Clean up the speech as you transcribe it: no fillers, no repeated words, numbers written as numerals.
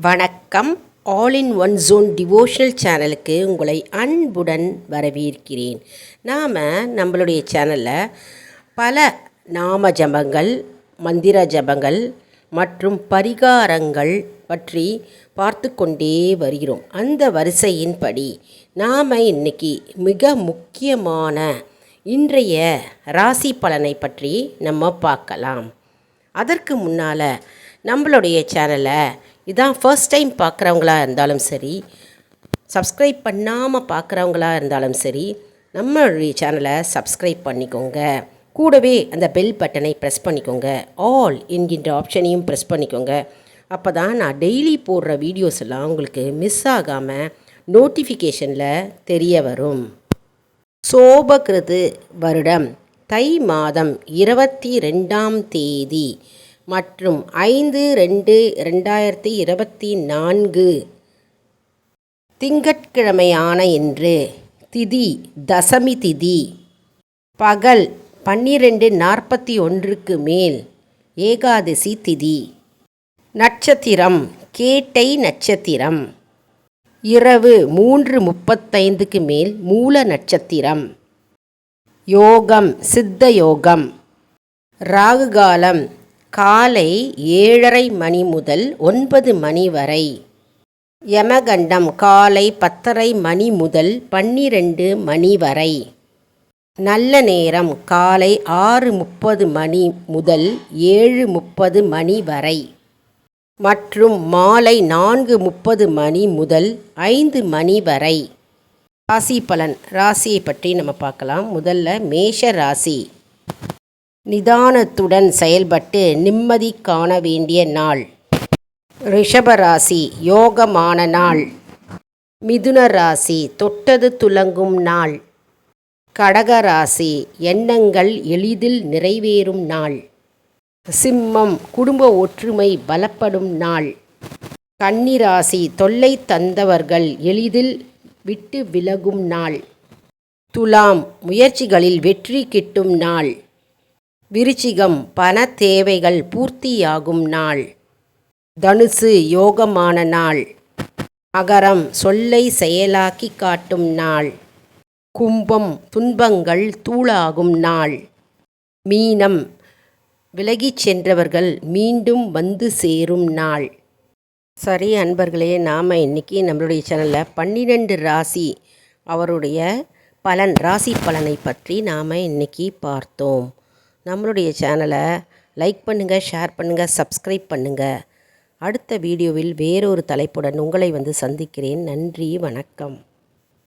வணக்கம். All in one zone devotional சேனலுக்கு உங்களை அன்புடன் வரவேற்கிறேன். நம்மளுடைய சேனலில் பல நாம ஜபங்கள், மந்திர ஜபங்கள் மற்றும் பரிகாரங்கள் பற்றி பார்த்து கொண்டே வருகிறோம். அந்த வரிசையின்படி நாம் இன்னைக்கு மிக முக்கியமான இன்றைய ராசி பலனை பற்றி நம்ம பார்க்கலாம். அதற்கு முன்னால் நம்மளுடைய சேனலை இதான் ஃபர்ஸ்ட் டைம் பார்க்குறவங்களா இருந்தாலும் சரி, சப்ஸ்கிரைப் பண்ணாமல் பார்க்குறவங்களா இருந்தாலும் சரி, நம்மளுடைய சேனலை சப்ஸ்கிரைப் பண்ணிக்கோங்க. கூடவே அந்த பெல் பட்டனை ப்ரெஸ் பண்ணிக்கோங்க. ஆல் என்கின்ற ஆப்ஷனையும் ப்ரெஸ் பண்ணிக்கோங்க. அப்போ தான் நான் டெய்லி போடுற வீடியோஸ் எல்லாம் உங்களுக்கு மிஸ் ஆகாமல் நோட்டிஃபிகேஷனில் தெரிய வரும். சோபகிருது வருடம் தை மாதம் 22ஆம் தேதி மற்றும் 5/2/2024 திங்கட்கிழமையான இன்று திதி தசமி திதி பகல் 12:41 மேல் ஏகாதசி திதி. நட்சத்திரம் கேட்டை நட்சத்திரம். இரவு 3:35 மேல் மூல நட்சத்திரம். யோகம் சித்த யோகம். ராகுகாலம் காலை 7:30 மணி முதல் 9 மணி வரை. யமகண்டம் காலை 10:30 மணி முதல் 12 மணி வரை. நல்ல நேரம் காலை 6:30 மணி முதல் 7:30 மணி வரை மற்றும் மாலை 4:30 மணி முதல் 5 மணி வரை. ராசி பலன். ராசியை பற்றி நம்ம பார்க்கலாம். முதல்ல மேஷ ராசி. நிதானத்துடன் செயல்பட்டு நிம்மதி காண வேண்டிய நாள். ரிஷபராசி யோகமான நாள். மிதுன ராசி தொட்டது துலங்கும் நாள். கடகராசி எண்ணங்கள் எளிதில் நிறைவேறும் நாள். சிம்மம் குடும்ப ஒற்றுமை பலப்படும் நாள். கன்னிராசி தொல்லை தந்தவர்கள் எளிதில் விட்டு விலகும் நாள். துலாம் முயற்சிகளில் வெற்றி கிட்டும் நாள். விருச்சிகம் பண தேவைகள் பூர்த்தியாகும் நாள். தனுசு யோகமான நாள். மகரம் சொல்லை செயலாக்கி காட்டும் நாள். கும்பம் துன்பங்கள் தூளாகும் நாள். மீனம் விலகிச் சென்றவர்கள் மீண்டும் வந்து சேரும் நாள். சரி அன்பர்களே, நாம் இன்றைக்கி நம்மளுடைய சேனலில் 12 ராசி அவருடைய பலன், ராசி பலனை பற்றி நாம் இன்றைக்கி பார்த்தோம். நம்மளுடைய சேனலை லைக் பண்ணுங்கள், ஷேர் பண்ணுங்கள், சப்ஸ்கிரைப் பண்ணுங்கள். அடுத்த வீடியோவில் வேறொரு தலைப்புடன் உங்களை வந்து சந்திக்கிறேன். நன்றி, வணக்கம்.